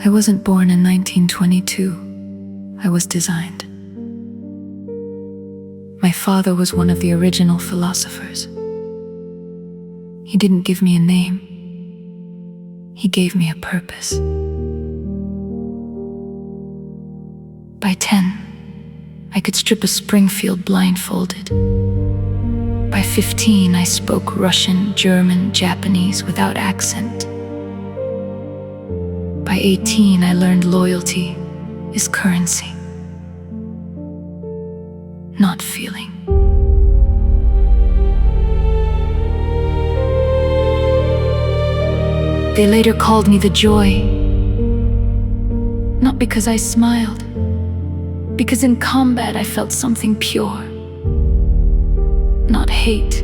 I wasn't born in 1922. I was designed. My father was one of the original philosophers. He didn't give me a name. He gave me a purpose. By 10, I could strip a Springfield blindfolded. By 15, I spoke Russian, German, Japanese without accent. By 18, I learned loyalty is currency, not feeling. They later called me the Joy, not because I smiled, because in combat I felt something pure. Not hate,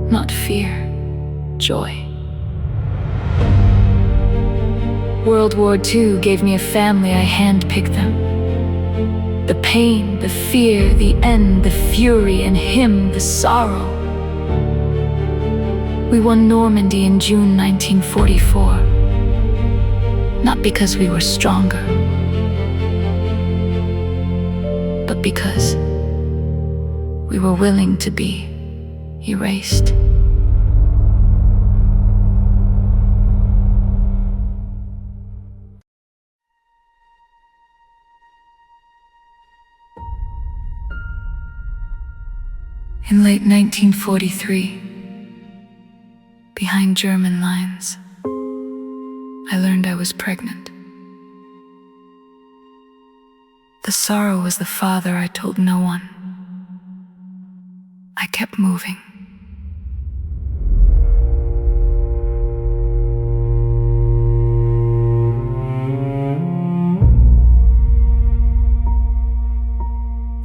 not fear, joy. World War II gave me a family, I handpicked them. The pain, the fear, the end, the fury, and him, the sorrow. We won Normandy in June 1944, not because we were stronger, but because we were willing to be erased. In late 1943, behind German lines, I learned I was pregnant. The sorrow was the father I told no one. I kept moving.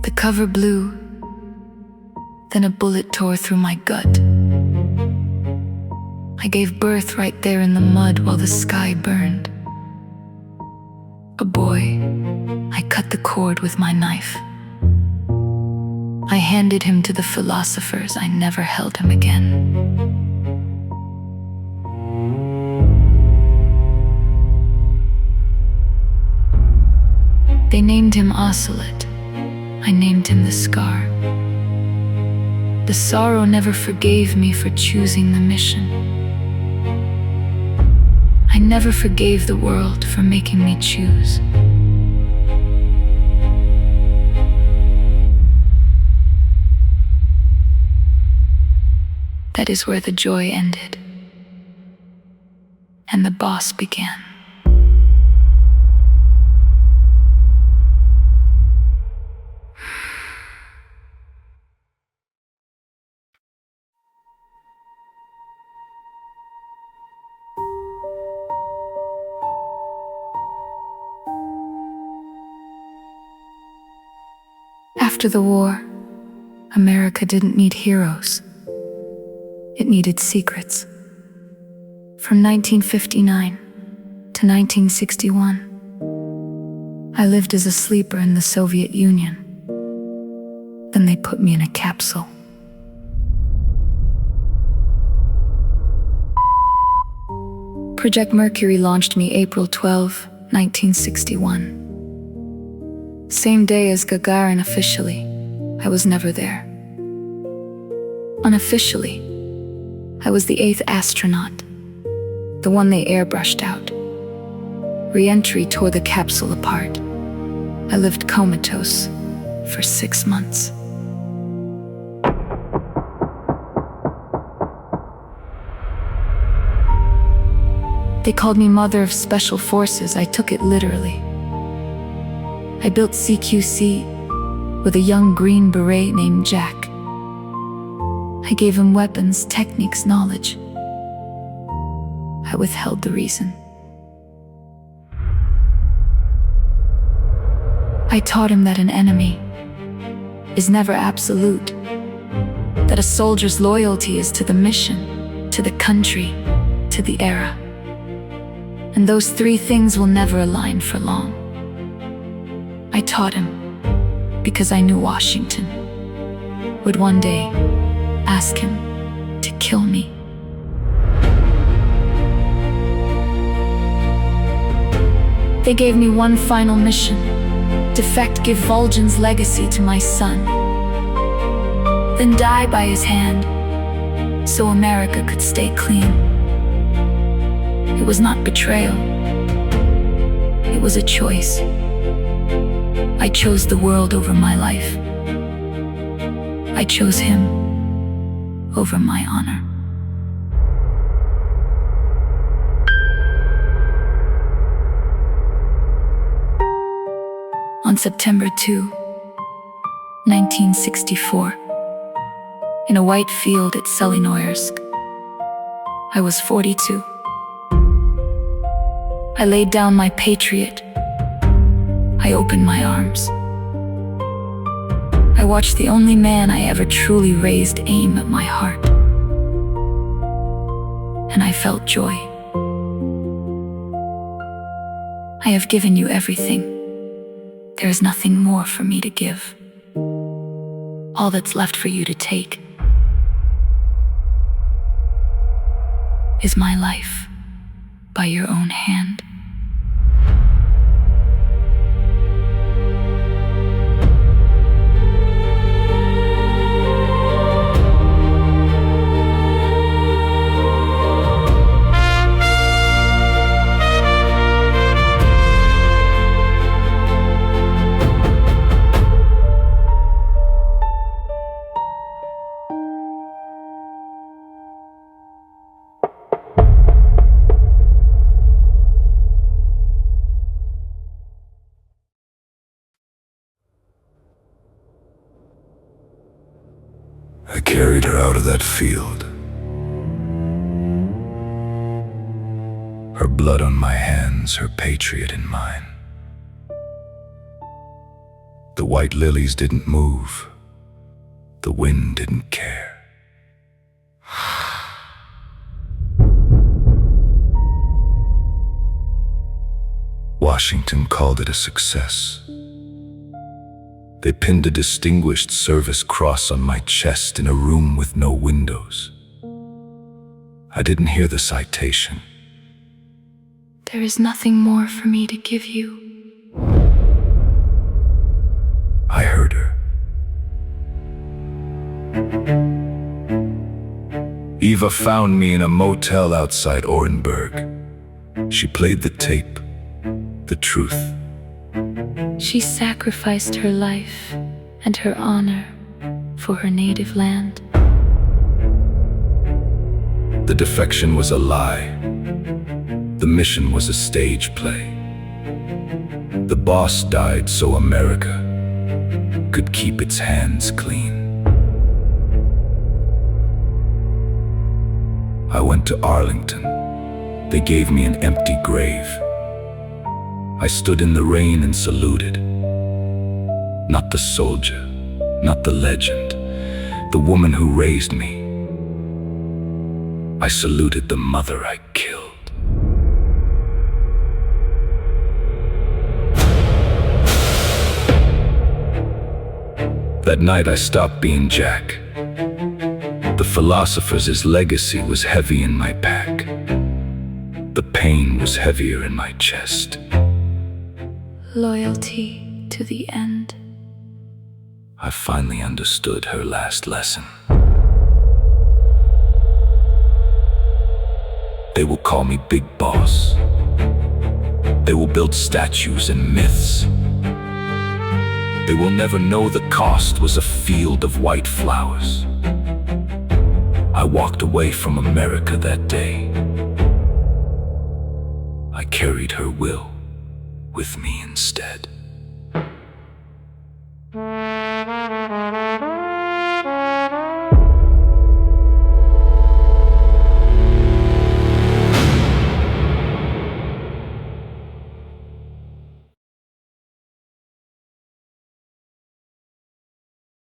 The cover blew, then a bullet tore through my gut. I gave birth right there in the mud while the sky burned. A boy, I cut the cord with my knife. I handed him to the philosophers. I never held him again. They named him Ocelot. I named him the Scar. The sorrow never forgave me for choosing the mission. I never forgave the world for making me choose. That is where the joy ended, and the boss began. After the war, America didn't need heroes. It needed secrets. From 1959 to 1961, I lived as a sleeper in the Soviet Union. Then they put me in a capsule. Project Mercury launched me April 12, 1961. Same day as Gagarin officially. I was never there. Unofficially, I was the 8th astronaut, the one they airbrushed out. Re-entry tore the capsule apart. I lived comatose for 6 months. They called me Mother of Special Forces. I took it literally. I built CQC with a young Green Beret named Jack. I gave him weapons, techniques, knowledge. I withheld the reason. I taught him that an enemy is never absolute, that a soldier's loyalty is to the mission, to the country, to the era. And those 3 things will never align for long. I taught him because I knew Washington would one day ask him to kill me. They gave me one final mission: defect, give Vol'jin's legacy to my son, then die by his hand, so America could stay clean. It was not betrayal. It was a choice. I chose the world over my life. I chose him over my honor. On September 2, 1964, in a white field at Selinoyrsk, I was 42. I laid down my patriot. I opened my arms. I watched the only man I ever truly raised aim at my heart. And I felt joy. I have given you everything. There is nothing more for me to give. All that's left for you to take is my life by your own hand. I carried her out of that field. Her blood on my hands, her patriot in mine. The white lilies didn't move. The wind didn't care. Washington called it a success. They pinned a Distinguished Service Cross on my chest in a room with no windows. I didn't hear the citation. There is nothing more for me to give you. I heard her. Eva found me in a motel outside Orenburg. She played the tape, the truth. She sacrificed her life and her honor for her native land. The defection was a lie. The mission was a stage play. The boss died so America could keep its hands clean. I went to Arlington. They gave me an empty grave. I stood in the rain and saluted. Not the soldier, not the legend, the woman who raised me. I saluted the mother I killed. That night I stopped being Jack. The philosopher's legacy was heavy in my pack. The pain was heavier in my chest. Loyalty to the end. I finally understood her last lesson. They will call me Big Boss. They will build statues and myths. They will never know the cost was a field of white flowers. I walked away from America that day. I carried her will with me instead.